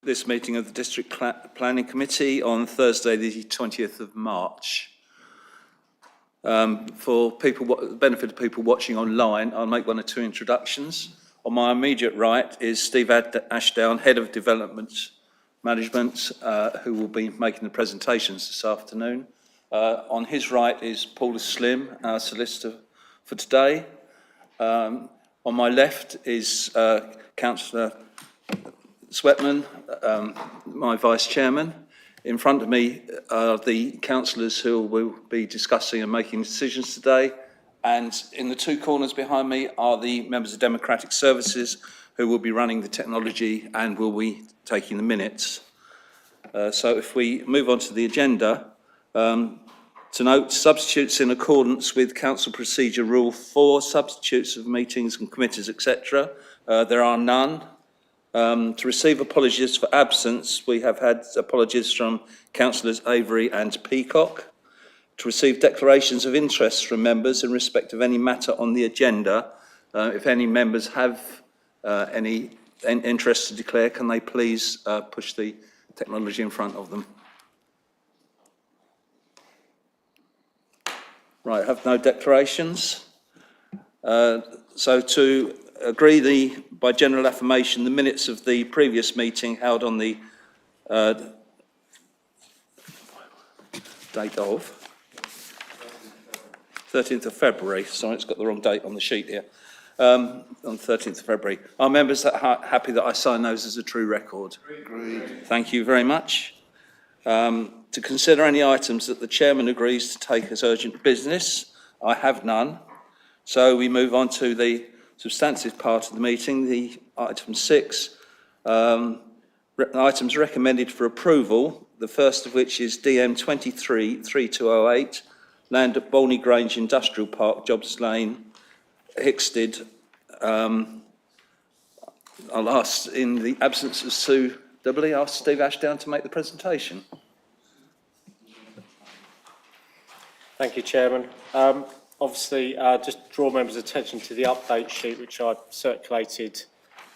this meeting of the District Planning Committee on Thursday, the 20th of March. For the benefit of people watching online, I'll make one or two introductions. On my immediate right is Steve Ashdown, Head of Development Management, who will be making the presentations this afternoon. On his right is Paula Slim, our solicitor for today. On my left is Councillor Sweatman, my Vice Chairman. In front of me are the councillors who will be discussing and making decisions today. And in the two corners behind me are the members of Democratic Services who will be running the technology and will be taking the minutes. So if we move on to the agenda, to note substitutes in accordance with Council Procedure Rule 4, substitutes of meetings and committees, etc. There are none. To receive apologies for absence, we have had apologies from Councillors Avery and Peacock. To receive declarations of interest from members in respect of any matter on the agenda, if any members have any interest to declare, can they please push the technology in front of them? Right, I have no declarations. So to agree by general affirmation the minutes of the previous meeting held on the date of 13th of February. Sorry, it's got the wrong date on the sheet here. On 13th of February. Are members happy that I sign those as a true record? Agreed. Thank you very much. To consider any items that the chairman agrees to take as urgent business, I have none. So we move on to the substantive part of the meeting, the item 6. Items recommended for approval, the first of which is DM 23-3208, land at Bolney Grange Industrial Park, Jobs Lane, Hickstead. I'll ask, in the absence of Sue Doubly, ask Steve Ashdown to make the presentation. Thank you, Chairman. Obviously, just draw members' attention to the update sheet which I circulated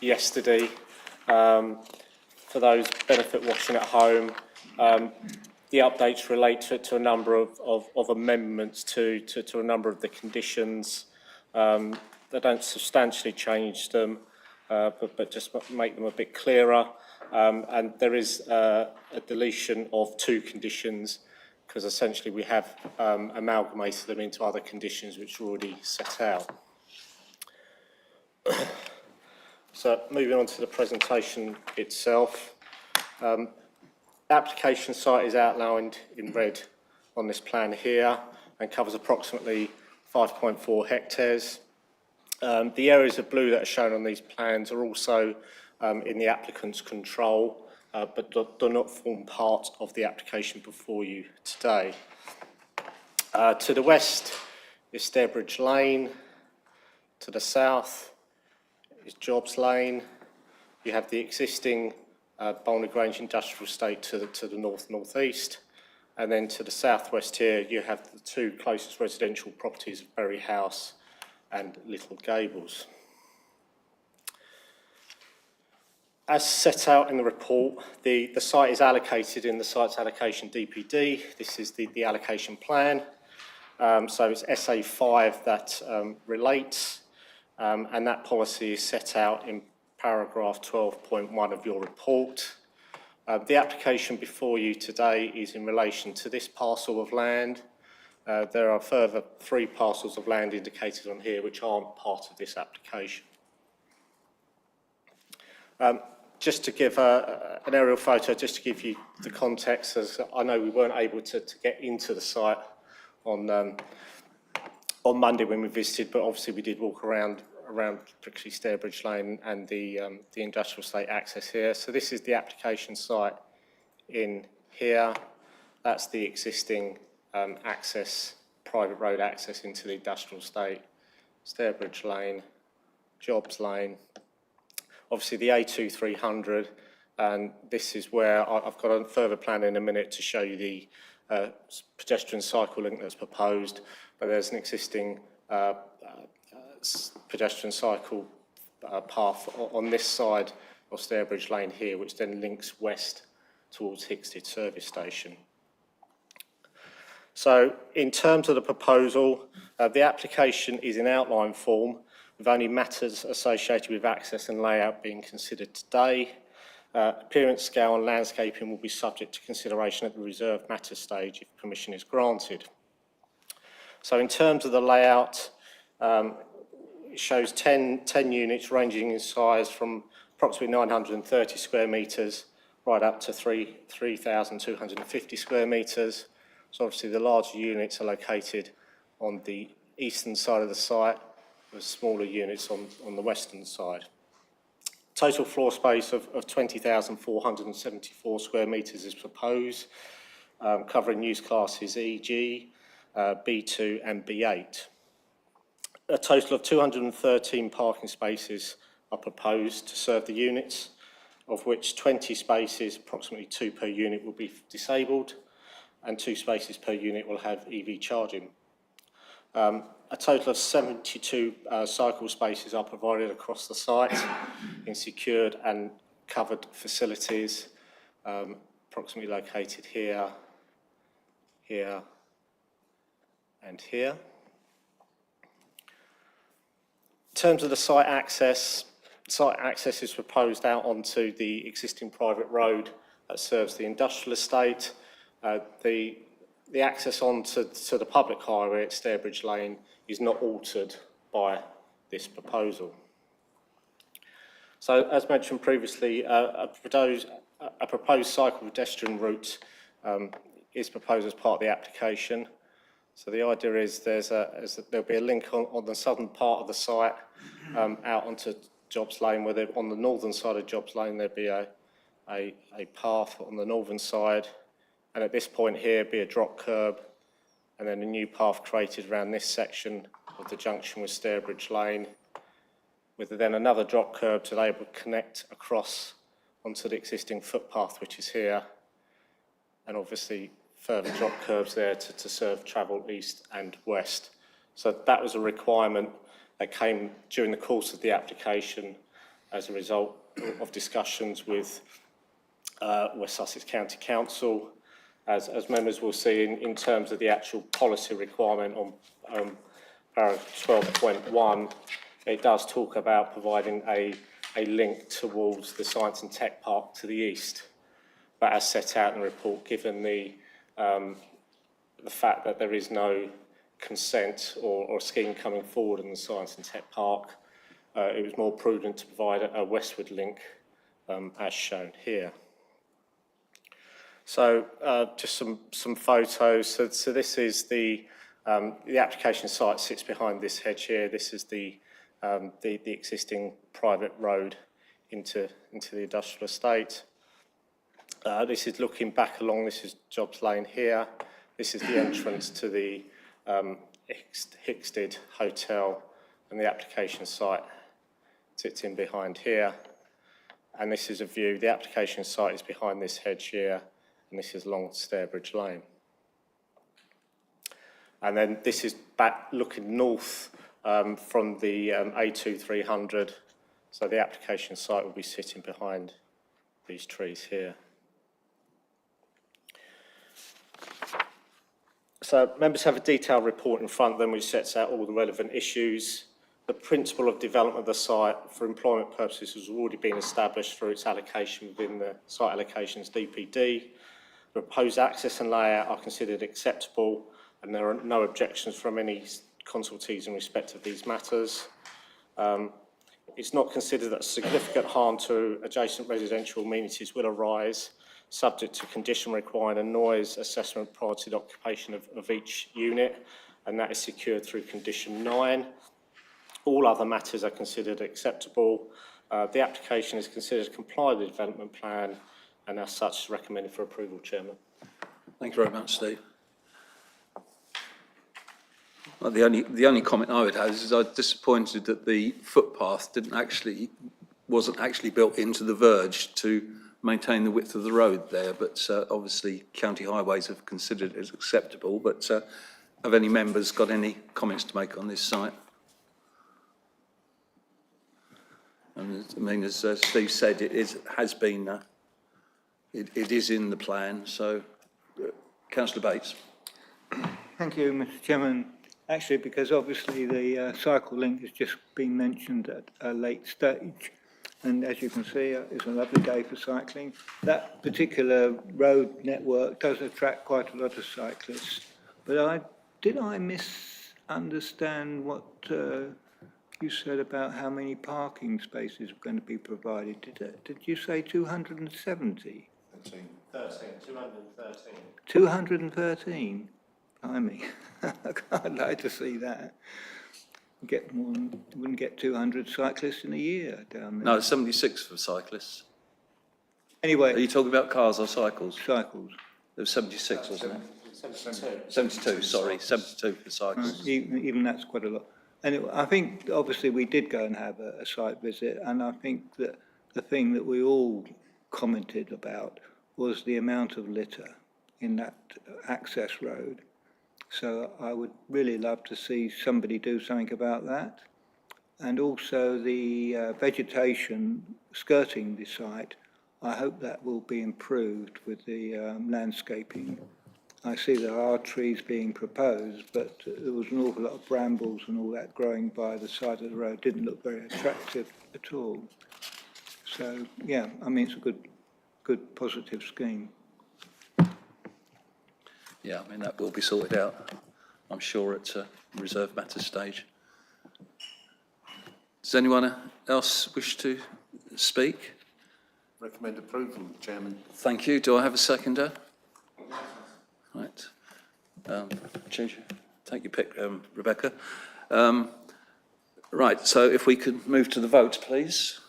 yesterday. For those benefit watching at home, the updates relate to a number of amendments to a number of the conditions. They don't substantially change them, but just make them a bit clearer. And there is a deletion of 2 conditions, because essentially we have amalgamated them into other conditions which are already set out. So moving on to the presentation itself. Application site is outlined in red on this plan here and covers approximately 5.4 hectares. The areas of blue that are shown on these plans are also in the applicant's control, but do not form part of the application before you today. To the west is Stairbridge Lane. To the south is Jobs Lane. You have the existing Bolney Grange Industrial Estate to the north-northeast. And then to the southwest here, you have the 2 closest residential properties of Berry House and Little Gables. As set out in the report, the site is allocated in the site's allocation DPD. This is the allocation plan. So it's SA5 that relates, and that policy is set out in paragraph 12.1 of your report. The application before you today is in relation to this parcel of land. There are further 3 parcels of land indicated on here which aren't part of this application. Just to give an aerial photo, just to give you the context, as I know we weren't able to get into the site on Monday when we visited, but obviously we did walk around particularly Stairbridge Lane and the industrial estate access here. So this is the application site in here. That's the existing access, private road access into the industrial estate, Stairbridge Lane, Jobs Lane. Obviously the A2300, and this is where I've got a further plan in a minute to show you the pedestrian cycle link that's proposed, but there's an existing pedestrian cycle path on this side of Stairbridge Lane here, which then links west towards Hicksted service station. So in terms of the proposal, the application is in outline form, with only matters associated with access and layout being considered today. Appearance, scale and landscaping will be subject to consideration at the reserved matter stage if permission is granted. So in terms of the layout, it shows 10 units ranging in size from approximately 930 square metres right up to 3,250 square metres. So obviously the larger units are located on the eastern side of the site, with smaller units on the western side. Total floor space of 20,474 square metres is proposed, covering use classes E.G., B2 and B8. A total of 213 parking spaces are proposed to serve the units, of which 20 spaces, approximately 2 per unit, will be disabled, and 2 spaces per unit will have EV charging. A total of 72 cycle spaces are provided across the site in secured and covered facilities, approximately located here, here, and here. In terms of the site access is proposed out onto the existing private road that serves the industrial estate. The access onto the public highway at Stairbridge Lane is not altered by this proposal. So, as mentioned previously, a proposed cycle pedestrian route is proposed as part of the application. So the idea is there'll be a link on the southern part of the site out onto Jobs Lane, where on the northern side of Jobs Lane there'll be a path on the northern side. And at this point here, be a drop curb, and then a new path created around this section of the junction with Stairbridge Lane, with then another drop curb to able to connect across onto the existing footpath, which is here, and obviously further drop curbs there to serve travel east and west. So that was a requirement that came during the course of the application as a result of discussions with West Sussex County Council. As members will see in terms of the actual policy requirement on paragraph 12.1, it does talk about providing a link towards the Science and Tech Park to the east. But as set out in the report, given the fact that there is no consent or scheme coming forward in the Science and Tech Park, it was more prudent to provide a westward link as shown here. So just some photos. So this is the application site sits behind this hedge here. This is the existing private road into the industrial estate. This is looking back along. This is Jobs Lane here. This is the entrance to the Hicksted Hotel, and the application site sits in behind here. And this is a view. The application site is behind this hedge here. And this is along Stairbridge Lane. And then this is back looking north from the A2300. So the application site will be sitting behind these trees here. So members have a detailed report in front of them which sets out all the relevant issues. The principle of development of the site for employment purposes has already been established through its allocation within the site allocations DPD. The proposed access and layout are considered acceptable, and there are no objections from any consultees in respect of these matters. It's not considered that significant harm to adjacent residential amenities will arise, subject to condition requiring a noise assessment prior to the occupation of each unit, and that is secured through condition 9. All other matters are considered acceptable. The application is considered to comply with the development plan, and as such is recommended for approval, Chairman. Thank you very much, Steve. Well, the only comment I would have is I'm disappointed that the footpath wasn't actually built into the verge to maintain the width of the road there, but obviously County Highways have considered it as acceptable. But have any members got any comments to make on this site? And I mean, as Steve said, it has been, it is in the plan, so Councillor Bates. Thank you, Mr. Chairman. Actually, because obviously the cycle link has just been mentioned at a late stage. And as you can see, it's a lovely day for cycling. That particular road network does attract quite a lot of cyclists. But did I misunderstand what you said about how many parking spaces are going to be provided? Did you say 270? 213. 213? Blimey. I'd like to see that. Wouldn't get 200 cyclists in a year down there. No, it's 76 for cyclists. Are Anyway, you talking about cars or cycles? cycles. There was 76, wasn't it? 72. 72, sorry, 72 for cycles. Even that's quite a lot. And I think, obviously, we did go and have a site visit, and I think that the thing that we all commented about was the amount of litter in that access road. So I would really love to see somebody do something about that. And also the vegetation skirting the site, I hope that will be improved with the landscaping. I see there are trees being proposed, but there was an awful lot of brambles and all that growing by the side of the road. Didn't look very attractive at all. So, yeah, I mean, it's a good positive scheme. Yeah, I mean, that will be sorted out, I'm sure, at a reserve matter stage. Does anyone else wish to speak? Recommend approval, Chairman. Thank you. Do I have a seconder? Right. Change, take your pick, Rebecca. Right, so if we could move to the vote, please.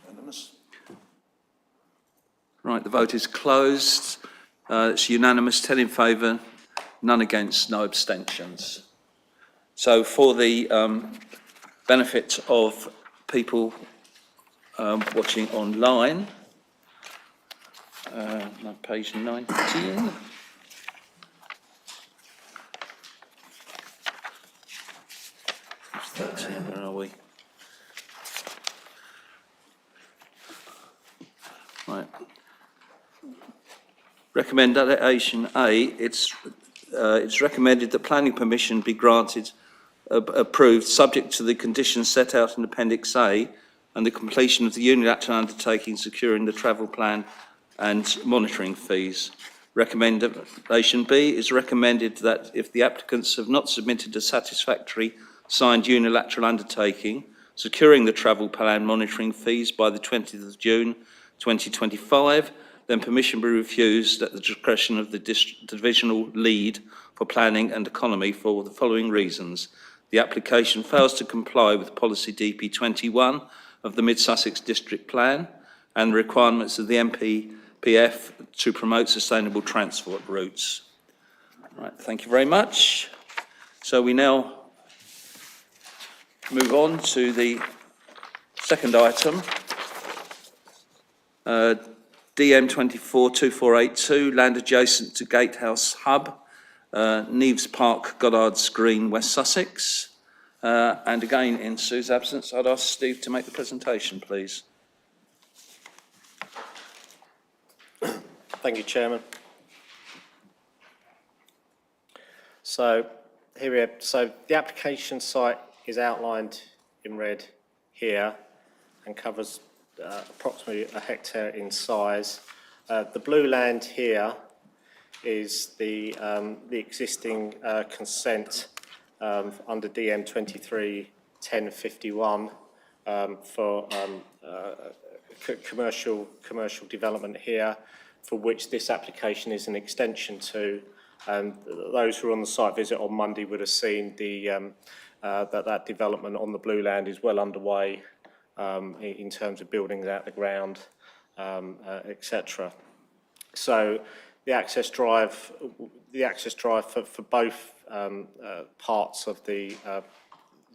Unanimous. Right, the vote is closed. It's unanimous, 10 in favour, none against, no abstentions. So for the benefit of people watching online, page 19. Where are we? Right. Recommendation A, it's recommended that planning permission be granted, approved, subject to the conditions set out in Appendix A and the completion of the unilateral undertaking securing the travel plan and monitoring fees. Recommendation B is recommended that if the applicants have not submitted a satisfactory signed unilateral undertaking securing the travel plan monitoring fees by the 20th of June 2025, then permission be refused at the discretion of the divisional lead for planning and economy for the following reasons. The application fails to comply with policy DP 21 of the Mid-Sussex District Plan and the requirements of the MPPF to promote sustainable transport routes. Right, thank you very much. So we now move on to the second item. DM 242482, land adjacent to Gatehouse Hub, Neves Park, Goddards Green, West Sussex. And again, in Sue's absence, I'd ask Steve to make the presentation, please. Thank you, Chairman. So here we are. So the application site is outlined in red here and covers approximately a hectare in size. The blue land here is the existing consent under DM 23-1051 for commercial development here, for which this application is an extension to. And those who were on the site visit on Monday would have seen that development on the blue land is well underway in terms of buildings out the ground, etc. So the access drive for both parts of the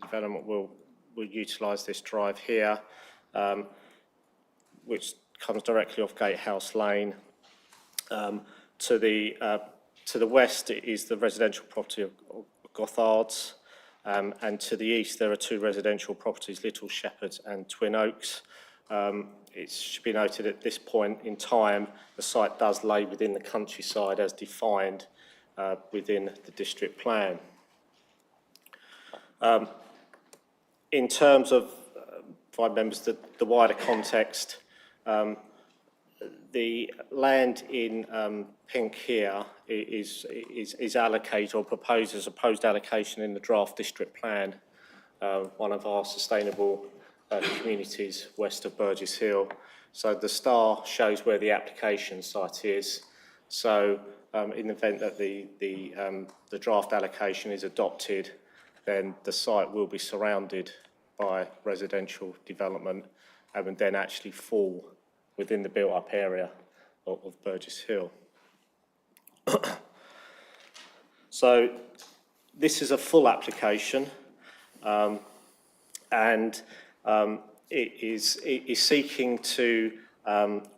development will utilise this drive here, which comes directly off Gatehouse Lane, to the To the west is the residential property of Gothards, and to the east there are two residential properties, Little Shepherd and Twin Oaks. It should be noted at this point in time, the site does lay within the countryside as defined within the district plan. In terms of, provide members the wider context, the land in pink here is allocated or proposes a proposed allocation in the draft district plan, one of our sustainable communities west of Burgess Hill. So the star shows where the application site is. So in the event that the draft allocation is adopted, then the site will be surrounded by residential development and would then actually fall within the built-up area of Burgess Hill. So this is a full application, and it is seeking to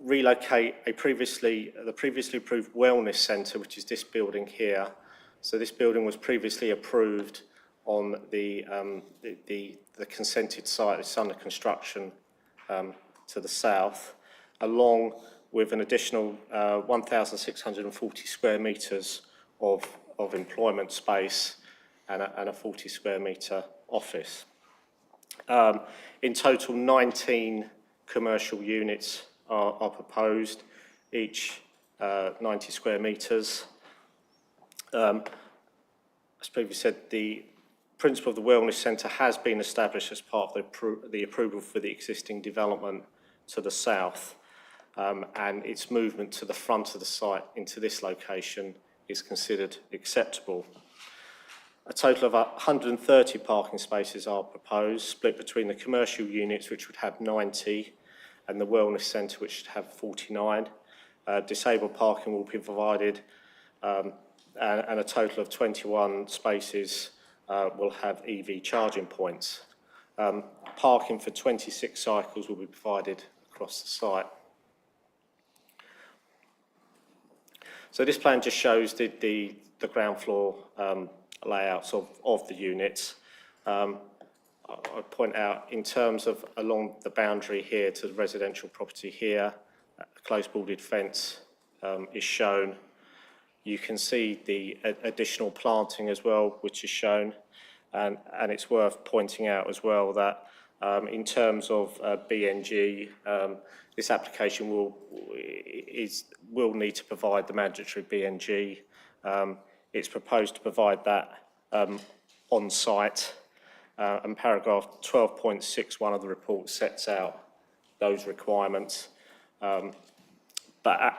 relocate the previously approved wellness centre, which is this building here. So this building was previously approved on the consented site. It's under construction to the south, along with an additional 1,640 square metres of employment space and a 40 square metre office. In total, 19 commercial units are proposed, each 90 square metres. As previously said, the principle of the Wellness Centre has been established as part of the approval for the existing development to the south, and its movement to the front of the site into this location is considered acceptable. A total of 130 parking spaces are proposed, split between the commercial units, which would have 90, and the Wellness Centre, which should have 49. Disabled parking will be provided, and a total of 21 spaces will have EV charging points. Parking for 26 cycles will be provided across the site. So this plan just shows the ground floor layouts of the units. I'd point out in terms of along the boundary here to the residential property here, a close boarded fence is shown. You can see the additional planting as well, which is shown, and it's worth pointing out as well that in terms of BNG, this application will need to provide the mandatory BNG. It's proposed to provide that on site, and paragraph 12.61 of the report sets out those requirements. But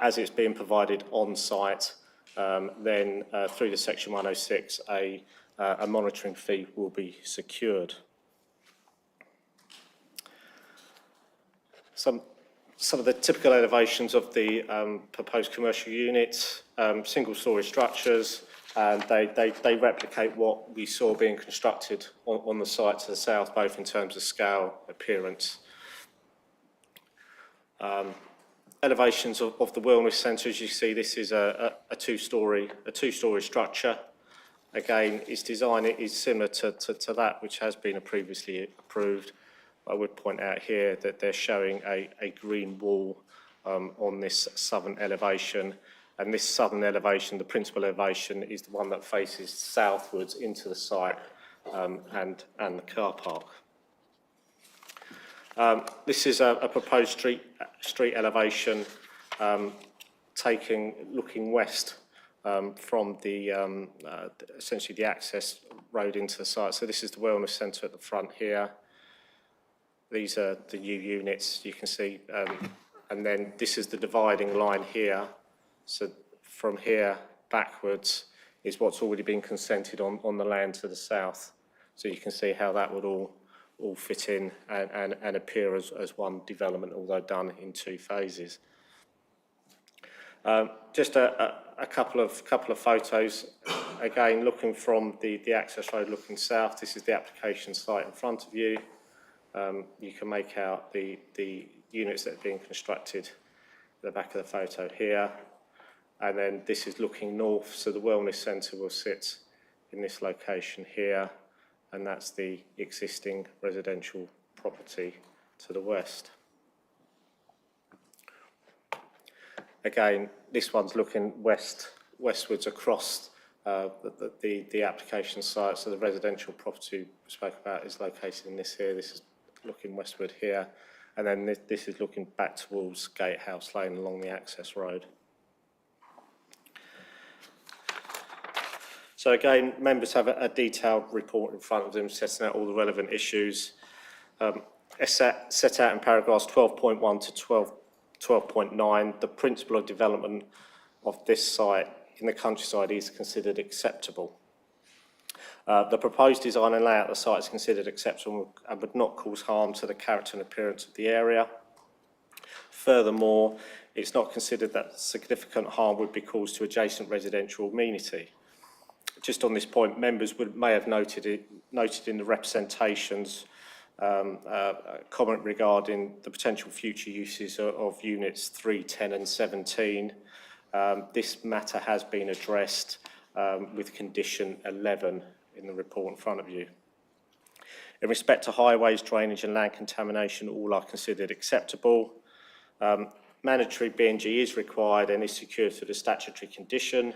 as it's being provided on site, then through the section 106, a monitoring fee will be secured. Some of the typical elevations of the proposed commercial units, single-storey structures, and they replicate what we saw being constructed on the site to the south, both in terms of scale, appearance. Elevations of the Wellness Centre, as you see, this is a two-storey structure. Again, its design is similar to that which has been previously approved. I would point out here that they're showing a green wall on this southern elevation, and this southern elevation, the principal elevation, is the one that faces southwards into the site and the car park. This is a proposed street elevation looking west from the essentially the access road into the site. So this is the Wellness Centre at the front here. These are the new units you can see, and then this is the dividing line here. So from here backwards is what's already been consented on the land to the south. So you can see how that would all fit in and appear as one development, although done in two phases. Just a couple of photos. Again, looking from the access road looking south, this is the application site in front of you. You can make out the units that are being constructed at the back of the photo here. and then this is looking north, so the wellness centre will sit in this location here, and that's the existing residential property to the west. Again, this one's looking westwards across the application site, so the residential property we spoke about is located in this here. This is looking westward here, and then this is looking back towards Gatehouse Lane along the access road. So again, members have a detailed report in front of them setting out all the relevant issues. Set out in paragraphs 12.1 to 12.9, the principle of development of this site in the countryside is considered acceptable. The proposed design and layout of the site is considered acceptable and would not cause harm to the character and appearance of the area. Furthermore, it's not considered that significant harm would be caused to adjacent residential amenity. Just on this point, members may have noted in the representations comment regarding the potential future uses of units 3, 10 and 17. This matter has been addressed with condition 11 in the report in front of you. In respect to highways, drainage and land contamination, all are considered acceptable. Mandatory BNG is required and is secured through the statutory condition,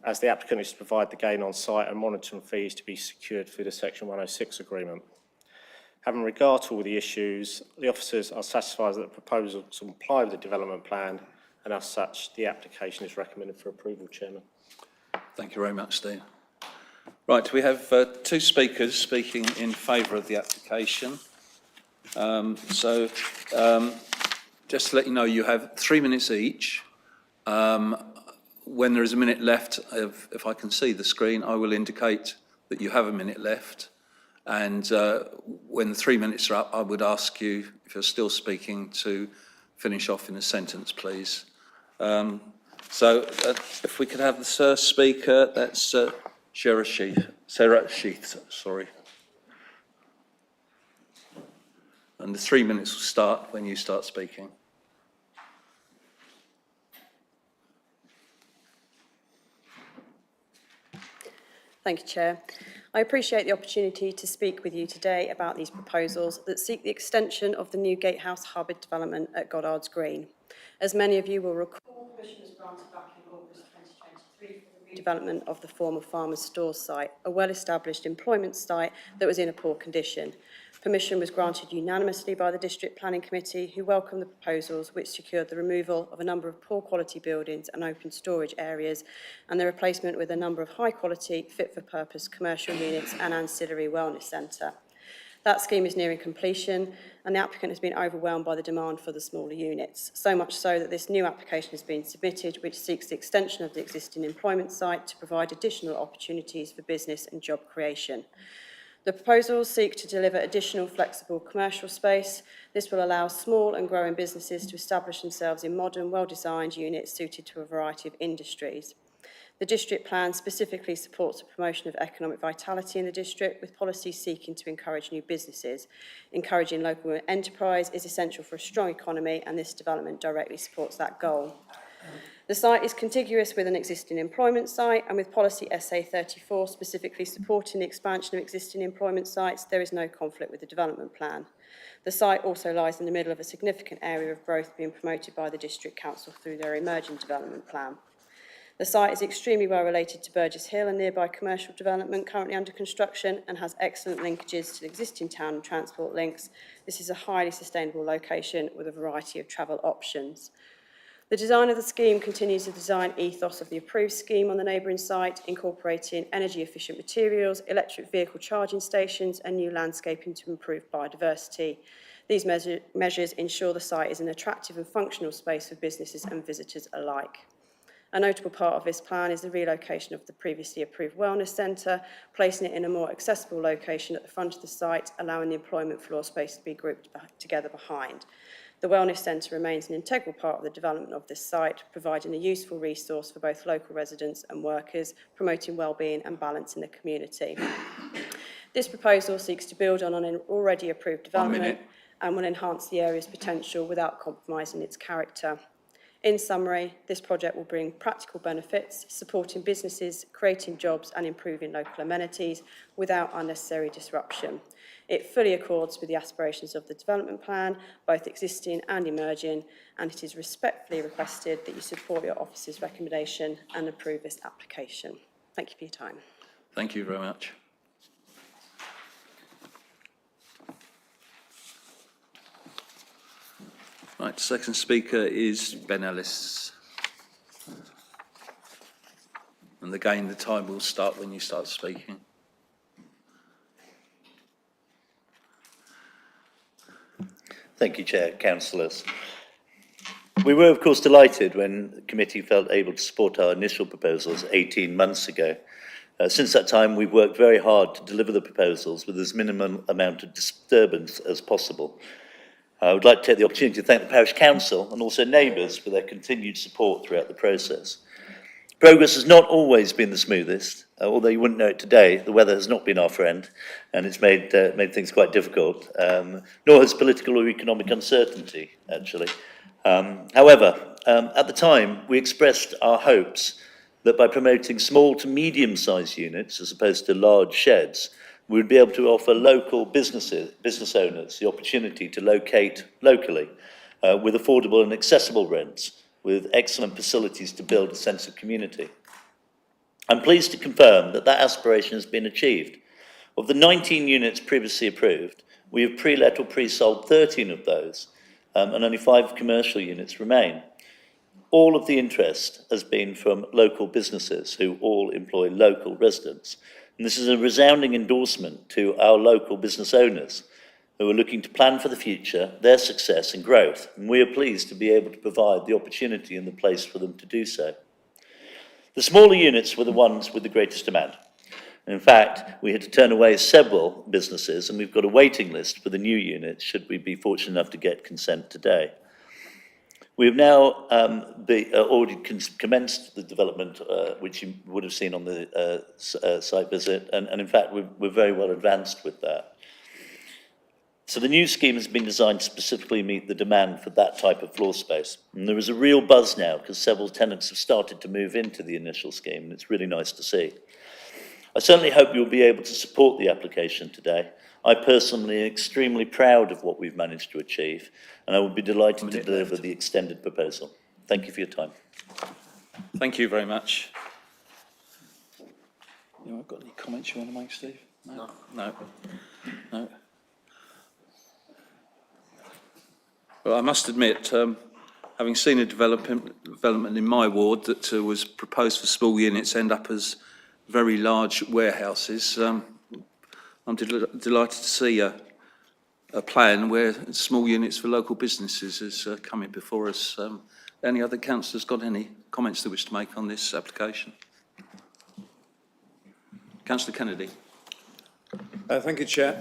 as the applicant is to provide the gain on site and monitoring fees to be secured through the Section 106 agreement. Having regard to all the issues, the officers are satisfied that the proposals comply with the development plan, and as such, the application is recommended for approval, Chairman. Thank you very much, Steve. Right, we have two speakers speaking in favour of the application. Just to let you know, you have 3 minutes each. When there is a minute left, if I can see the screen, I will indicate that you have a minute left. And when the 3 minutes are up, I would ask you, if you're still speaking, to finish off in a sentence, please. If we could have the first speaker, that's Sarah Sheath, sorry. And the 3 minutes will start when you start speaking. Thank you, Chair. I appreciate the opportunity to speak with you today about these proposals that seek the extension of the new Gatehouse Harbour development at Goddard's Green. As many of you will recall, permission was granted back in August 2023 for the redevelopment of the former Farmers Stores site, a well-established employment site that was in a poor condition. Permission was granted unanimously by the District Planning Committee, who welcomed the proposals which secured the removal of a number of poor quality buildings and open storage areas and the replacement with a number of high quality, fit for purpose commercial units and ancillary wellness centre. That scheme is nearing completion and the applicant has been overwhelmed by the demand for the smaller units, so much so that this new application has been submitted which seeks the extension of the existing employment site to provide additional opportunities for business and job creation. The proposals seek to deliver additional flexible commercial space. This will allow small and growing businesses to establish themselves in modern, well-designed units suited to a variety of industries. The district plan specifically supports the promotion of economic vitality in the district, with policies seeking to encourage new businesses. Encouraging local enterprise is essential for a strong economy, and this development directly supports that goal. The site is contiguous with an existing employment site, and with policy SA34 specifically supporting the expansion of existing employment sites, there is no conflict with the development plan. The site also lies in the middle of a significant area of growth being promoted by the District Council through their emerging development plan. The site is extremely well related to Burgess Hill and nearby commercial development currently under construction and has excellent linkages to the existing town and transport links. This is a highly sustainable location with a variety of travel options. The design of the scheme continues the design ethos of the approved scheme on the neighbouring site, incorporating energy-efficient materials, electric vehicle charging stations and new landscaping to improve biodiversity. These measures ensure the site is an attractive and functional space for businesses and visitors alike. A notable part of this plan is the relocation of the previously approved wellness centre, placing it in a more accessible location at the front of the site, allowing the employment floor space to be grouped together behind. The Wellness Centre remains an integral part of the development of this site, providing a useful resource for both local residents and workers, promoting wellbeing and balance in the community. This proposal seeks to build on an already approved development and will enhance the area's potential without compromising its character. In summary, this project will bring practical benefits, supporting businesses, creating jobs and improving local amenities without unnecessary disruption. It fully accords with the aspirations of the development plan, both existing and emerging, and it is respectfully requested that you support your office's recommendation and approve this application. Thank you for your time. Thank you very much. Right, second speaker is Ben Ellis. And again, the time will start when you start speaking. Thank you, Chair, councillors. We were, of course, delighted when the committee felt able to support our initial proposals 18 months ago. Since that time, we've worked very hard to deliver the proposals with as minimum amount of disturbance as possible. I would like to take the opportunity to thank the Parish Council and also neighbours for their continued support throughout the process. Progress has not always been the smoothest, although you wouldn't know it today. The weather has not been our friend, and it's made things quite difficult, nor has political or economic uncertainty, actually. However, at the time, we expressed our hopes that by promoting small to medium-sized units, as opposed to large sheds, we would be able to offer local business owners the opportunity to locate locally with affordable and accessible rents, with excellent facilities to build a sense of community. I'm pleased to confirm that that aspiration has been achieved. Of the 19 units previously approved, we have pre-let or pre-sold 13 of those, and only 5 commercial units remain. All of the interest has been from local businesses who all employ local residents. And this is a resounding endorsement to our local business owners who are looking to plan for the future, their success and growth. And we are pleased to be able to provide the opportunity and the place for them to do so. The smaller units were the ones with the greatest demand. In fact, we had to turn away several businesses, and we've got a waiting list for the new units should we be fortunate enough to get consent today. We have now already commenced the development, which you would have seen on the site visit, and in fact, we're very well advanced with that. So the new scheme has been designed to specifically meet the demand for that type of floor space. And there is a real buzz now because several tenants have started to move into the initial scheme, and it's really nice to see. I certainly hope you'll be able to support the application today. I personally am extremely proud of what we've managed to achieve, and I would be delighted to deliver the extended proposal. Thank you for your time. Thank you very much. You got any comments you want to make, Steve? No. No. Well, I must admit, having seen a development in my ward that was proposed for small units end up as very large warehouses, I'm delighted to see a plan where small units for local businesses is coming before us. Any other councillors got any comments they wish to make on this application? Councillor Kennedy. Thank you, Chair.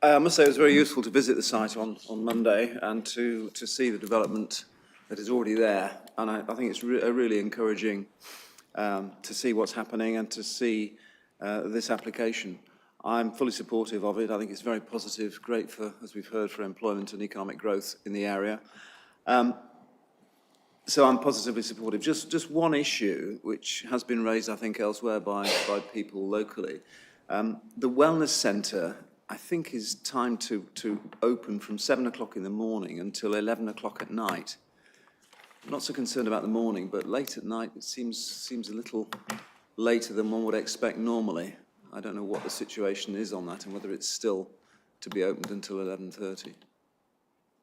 I must say it was very useful to visit the site on Monday and to see the development that is already there. And I think it's really encouraging to see what's happening and to see this application. I'm fully supportive of it. I think it's very positive, great for, as we've heard, for employment and economic growth in the area. So I'm positively supportive. Just one issue which has been raised, I think, elsewhere by people locally. The wellness centre, I think, is timed to open from 7 o'clock in the morning until 11 o'clock at night. I'm not so concerned about the morning, but late at night it seems a little later than one would expect normally. I don't know what the situation is on that and whether it's still to be opened until 11:30.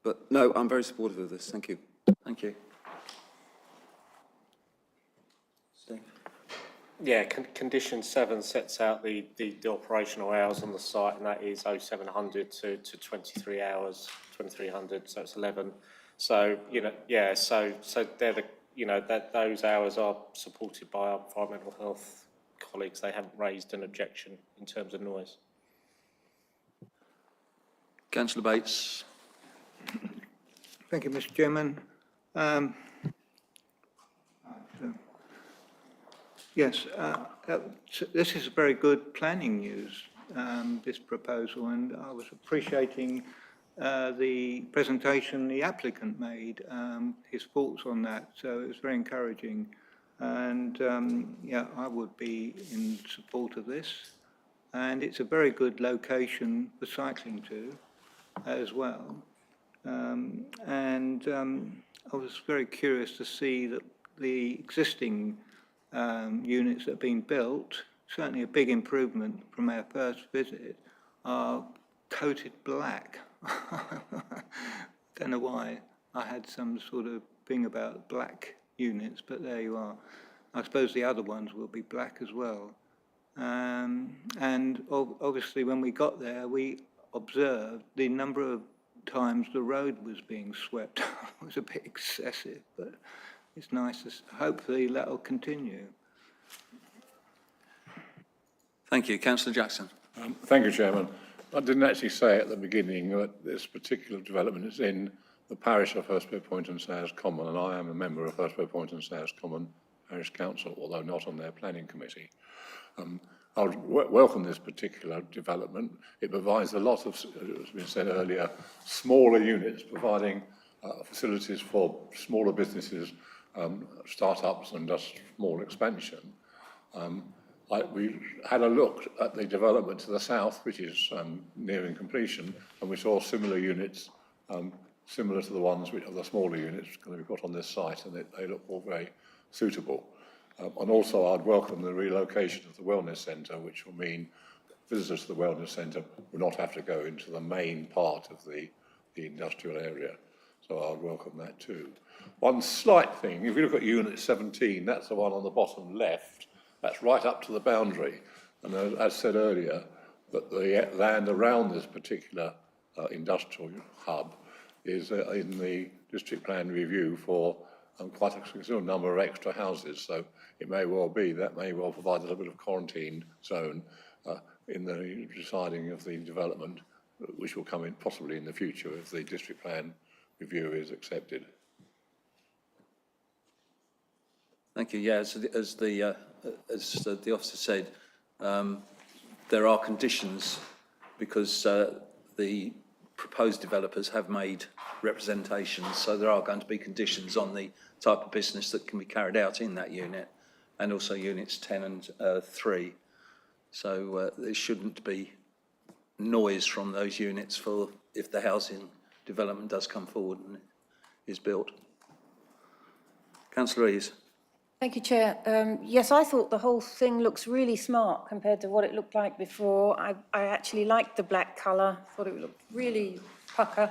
But no, I'm very supportive of this. Thank you. Thank you. Steve. Yeah, condition 7 sets out the operational hours on the site, and that is 0700 to 23 hours, 2300, so it's 11. So, yeah, so they're the, those hours are supported by our environmental health colleagues. They haven't raised an objection in terms of noise. Councillor Bates. Thank you, Mr. Chairman. Yes, this is very good planning news, this proposal, and I was appreciating the presentation the applicant made, his thoughts on that. So it was very encouraging. And yeah, I would be in support of this. And it's a very good location for cycling too, as well. I was very curious to see that the existing units that have been built, certainly a big improvement from our first visit, are coated black. Don't know why I had some sort of thing about black units, but there you are. I suppose the other ones will be black as well. Obviously when we got there, we observed the number of times the road was being swept. It was a bit excessive, but it's nice to, hopefully that will continue. Thank you. Councillor Jackson. Thank you, Chairman. I didn't actually say at the beginning that this particular development is in the parish of Hurstpur Point and Sayers Common, and I am a member of Hurstpur Point and Sayers Common Parish Council, although not on their planning committee. I would welcome this particular development. It provides a lot of, as has been said earlier, smaller units, providing facilities for smaller businesses, start-ups and just small expansion. We had a look at the development to the south, which is nearing completion, and we saw similar units, similar to the ones which are the smaller units that we've got on this site, and they look all very suitable. And also I'd welcome the relocation of the wellness centre, which will mean visitors to the wellness centre will not have to go into the main part of the industrial area. So I'd welcome that too. One slight thing, if you look at unit 17, that's the one on the bottom left. That's right up to the boundary, and as said earlier, that the land around this particular industrial hub is in the district plan review for quite a considerable number of extra houses, so it may well be that may well provide a little bit of quarantine zone in the deciding of the development, which will come in possibly in the future if the district plan review is accepted. Thank you. Yeah, as the officer said, there are conditions because the proposed developers have made representations, so there are going to be conditions on the type of business that can be carried out in that unit, and also units 10 and 3. So there shouldn't be noise from those units for if the housing development does come forward and is built. Councillor Eaves. Thank you, Chair. Yes, I thought the whole thing looks really smart compared to what it looked like before. I actually liked the black colour, thought it looked really pucker.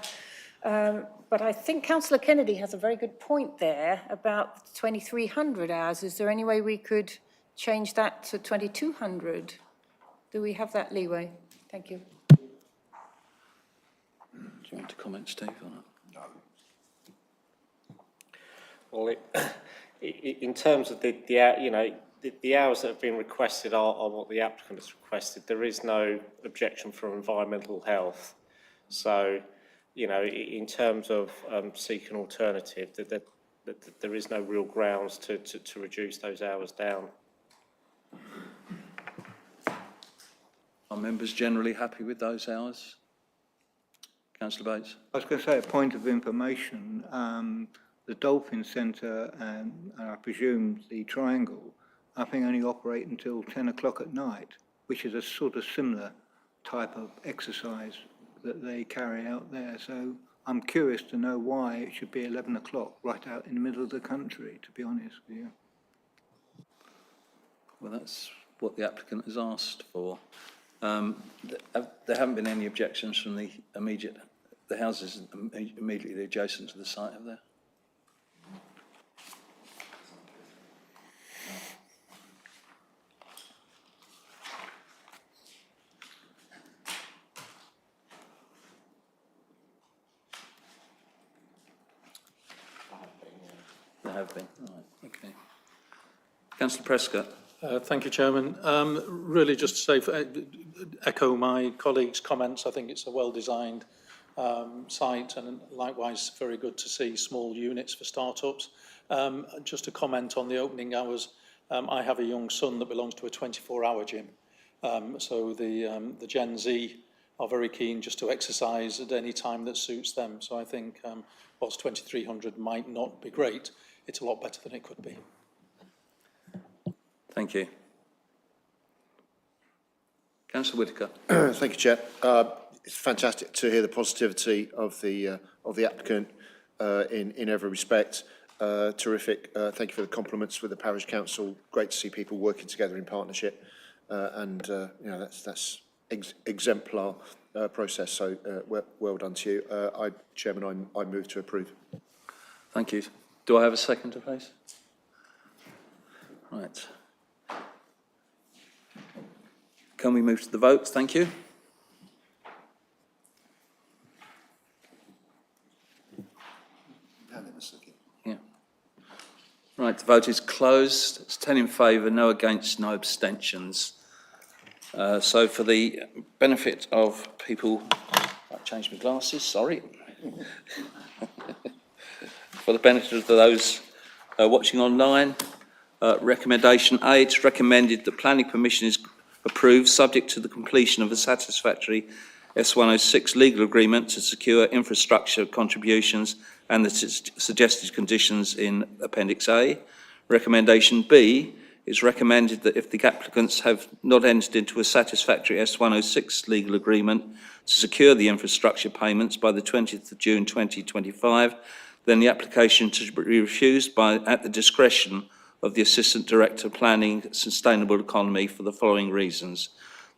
But I think Councillor Kennedy has a very good point there about 2,300 hours. Is there any way we could change that to 2,200? Do we have that leeway? Thank you. Do you want to comment, Steve, on that? No. Well, in terms of the hours that have been requested are what the applicant has requested. There is no objection from environmental health. So, in terms of seeking alternative, that there is no real grounds to reduce those hours down. Are members generally happy with those hours? Councillor Bates. I was going to say a point of information. The Dolphin Centre and I presume the Triangle, I think only operate until 10 o'clock at night, which is a sort of similar type of exercise that they carry out there. So I'm curious to know why it should be 11 o'clock right out in the middle of the country, to be honest with you. Well, that's what the applicant has asked for. There haven't been any objections from the houses immediately adjacent to the site, have there? There have been. Right, okay. Councillor Prescott. Thank you, Chairman. Really just to say, echo my colleagues' comments. I think it's a well-designed site, and likewise very good to see small units for start-ups. Just to comment on the opening hours, I have a young son that belongs to a 24-hour gym. So the Gen Z are very keen just to exercise at any time that suits them. So I think whilst 2,300 might not be great, it's a lot better than it could be. Thank you. Councillor Whitaker. Thank you, Chair. It's fantastic to hear the positivity of the applicant in every respect. Terrific. Thank you for the compliments with the parish council. Great to see people working together in partnership, and you know that's exemplar process. So well done to you, Chairman. I move to approve. Thank you. Do I have a second to place? Right. Can we move to the vote? Thank you. Unanimous again. Yeah. Right, the vote is closed. It's 10 in favour, no against, no abstentions. So for the benefit of people, I've changed my glasses, sorry. For the benefit of those watching online, recommendation A, it's recommended that planning permission is approved subject to the completion of a satisfactory S106 legal agreement to secure infrastructure contributions and the suggested conditions in Appendix A. Recommendation B, it's recommended that if the applicants have not entered into a satisfactory S106 legal agreement to secure the infrastructure payments by the 20th of June 2025, then the application to be refused at the discretion of the Assistant Director of Planning Sustainable Economy for the following reasons.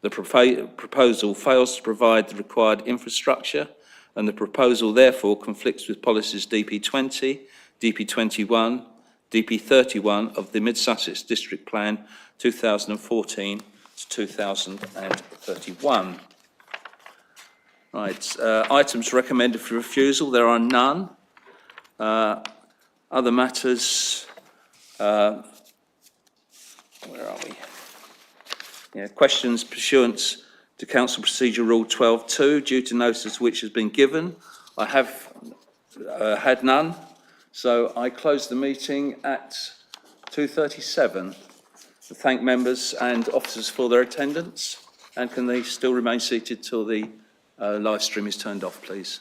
The proposal fails to provide the required infrastructure, and the proposal therefore conflicts with policies DP20, DP21, DP31 of the Mid-Sussex District Plan 2014 to 2031. Right, items recommended for refusal, there are none. Other matters, where are we? Yeah, questions pursuant to Council Procedure Rule 12.2, due to notice which has been given. I have had none, so I close the meeting at 2:37. To thank members and officers for their attendance, and can they still remain seated till the live stream is turned off, please?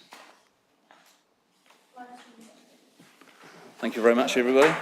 Thank you very much, everybody.